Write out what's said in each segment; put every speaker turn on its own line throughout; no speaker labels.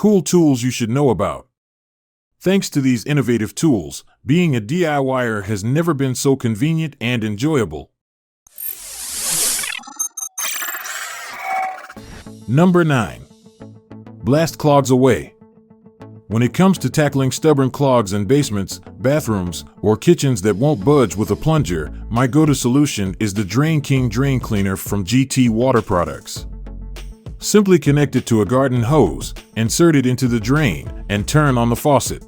Cool tools you should know about. Thanks to these innovative tools, being a DIYer has never been so convenient and enjoyable. Number 9. Blast clogs away. When it comes to tackling stubborn clogs in basements, bathrooms, or kitchens that won't budge with a plunger, my go-to solution is the Drain King Drain Cleaner from GT Water Products. Simply connect it to a garden hose, insert it into the drain, and turn on the faucet.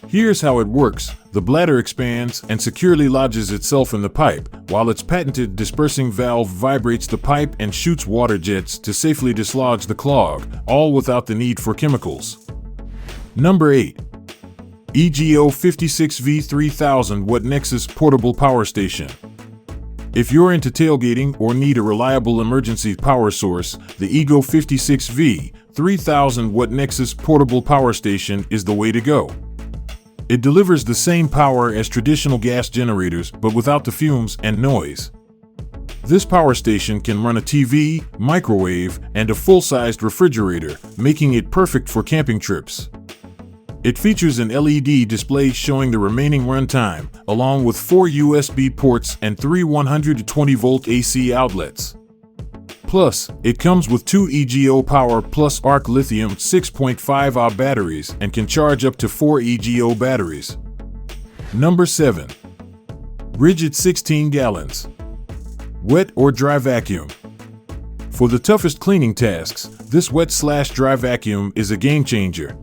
Here's how it works. The bladder expands and securely lodges itself in the pipe, while its patented dispersing valve vibrates the pipe and shoots water jets to safely dislodge the clog, all without the need for chemicals. Number 8. EGO 56V 3000 Watt Nexus Portable Power Station. If you're into tailgating or need a reliable emergency power source, the EGO 56V 3000 Watt Nexus Portable Power Station is the way to go. It delivers the same power as traditional gas generators, but without the fumes and noise. This power station can run a TV, microwave, and a full-sized refrigerator, making it perfect for camping trips. It features an LED display showing the remaining runtime, along with 4 USB ports and 3 120-volt AC outlets. Plus, it comes with 2 EGO Power Plus Arc Lithium 6.5Ah batteries and can charge up to 4 EGO batteries. Number 7. Rigid 16 gallons. Wet or dry vacuum. For the toughest cleaning tasks, this wet/dry vacuum is a game changer.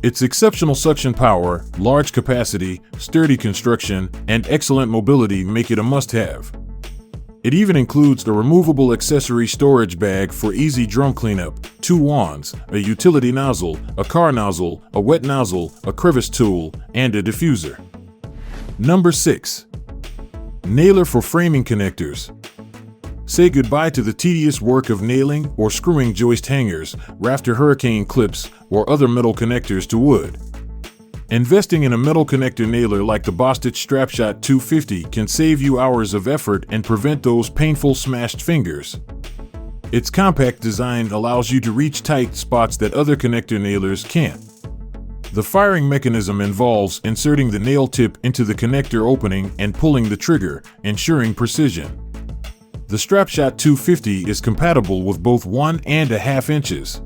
Its exceptional suction power, large capacity, sturdy construction, and excellent mobility make it a must-have. It even includes the removable accessory storage bag for easy drum cleanup, 2 wands, a utility nozzle, a car nozzle, a wet nozzle, a crevice tool, and a diffuser. Number 6. Nailer for framing connectors. Say goodbye to the tedious work of nailing or screwing joist hangers, rafter hurricane clips, or other metal connectors to wood. Investing in a metal connector nailer like the Bostitch Strapshot 250 can save you hours of effort and prevent those painful smashed fingers. Its compact design allows you to reach tight spots that other connector nailers can't. The firing mechanism involves inserting the nail tip into the connector opening and pulling the trigger, ensuring precision. The Strapshot 250 is compatible with both 1.5 inches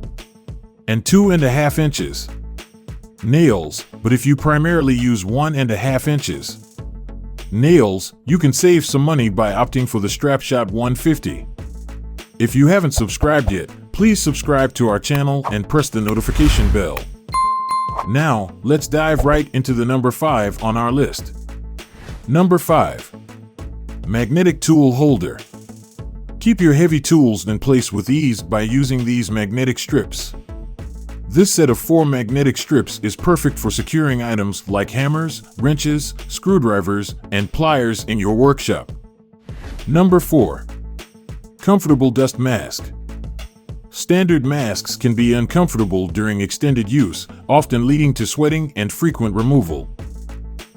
and 2.5 inches nails, but if you primarily use 1.5 inches nails, you can save some money by opting for the Strapshot 150. If you haven't subscribed yet, please subscribe to our channel and press the notification bell. Now, let's dive right into the number 5 on our list. Number 5. Magnetic tool holder. Keep your heavy tools in place with ease by using these magnetic strips. This set of 4 magnetic strips is perfect for securing items like hammers, wrenches, screwdrivers, and pliers in your workshop. Number 4. Comfortable dust mask. Standard masks can be uncomfortable during extended use, often leading to sweating and frequent removal.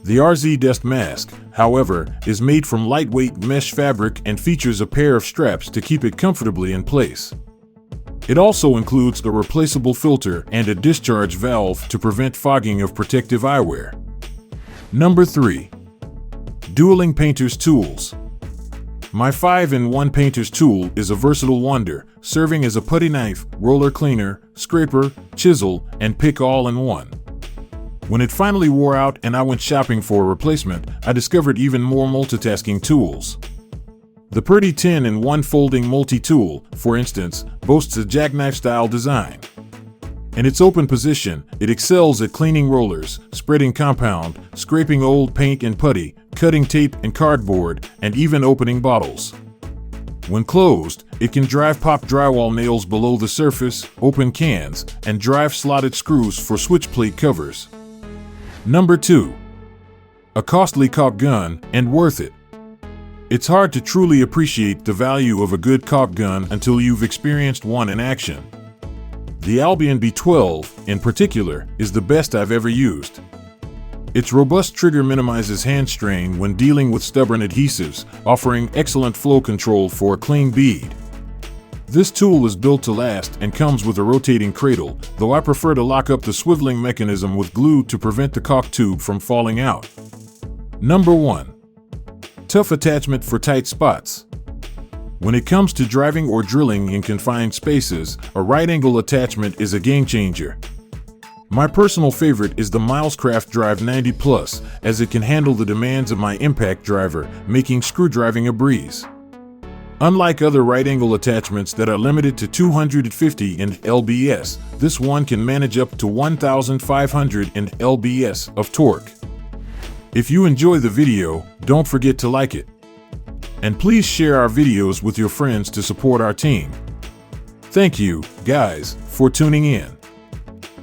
The RZ Dust Mask, however, is made from lightweight mesh fabric and features a pair of straps to keep it comfortably in place. It also includes a replaceable filter and a discharge valve to prevent fogging of protective eyewear. Number 3. Dueling Painter's Tools. My 5-in-1 painter's tool is a versatile wonder, serving as a putty knife, roller cleaner, scraper, chisel, and pick all in one. When it finally wore out and I went shopping for a replacement, I discovered even more multitasking tools. The Purdy 10-in-1 folding multi-tool, for instance, boasts a jackknife-style design. In its open position, it excels at cleaning rollers, spreading compound, scraping old paint and putty, cutting tape and cardboard, and even opening bottles. When closed, it can drive pop drywall nails below the surface, open cans, and drive slotted screws for switch plate covers. Number 2. A costly caulk gun, and worth it. It's hard to truly appreciate the value of a good caulk gun until you've experienced one in action. The Albion B12, in particular, is the best I've ever used. Its robust trigger minimizes hand strain when dealing with stubborn adhesives, offering excellent flow control for a clean bead. This tool is built to last and comes with a rotating cradle, though I prefer to lock up the swiveling mechanism with glue to prevent the caulk tube from falling out. Number 1. Tough attachment for tight spots. When it comes to driving or drilling in confined spaces, a right-angle attachment is a game changer. My personal favorite is the Milescraft Drive 90 Plus, as it can handle the demands of my impact driver, making screwdriving a breeze. Unlike other right-angle attachments that are limited to 250 lbs, this one can manage up to 1,500 lbs of torque. If you enjoy the video, don't forget to like it. And please share our videos with your friends to support our team. Thank you, guys, for tuning in.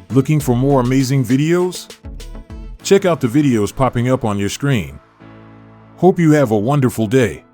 Looking for more amazing videos? Check out the videos popping up on your screen. Hope you have a wonderful day.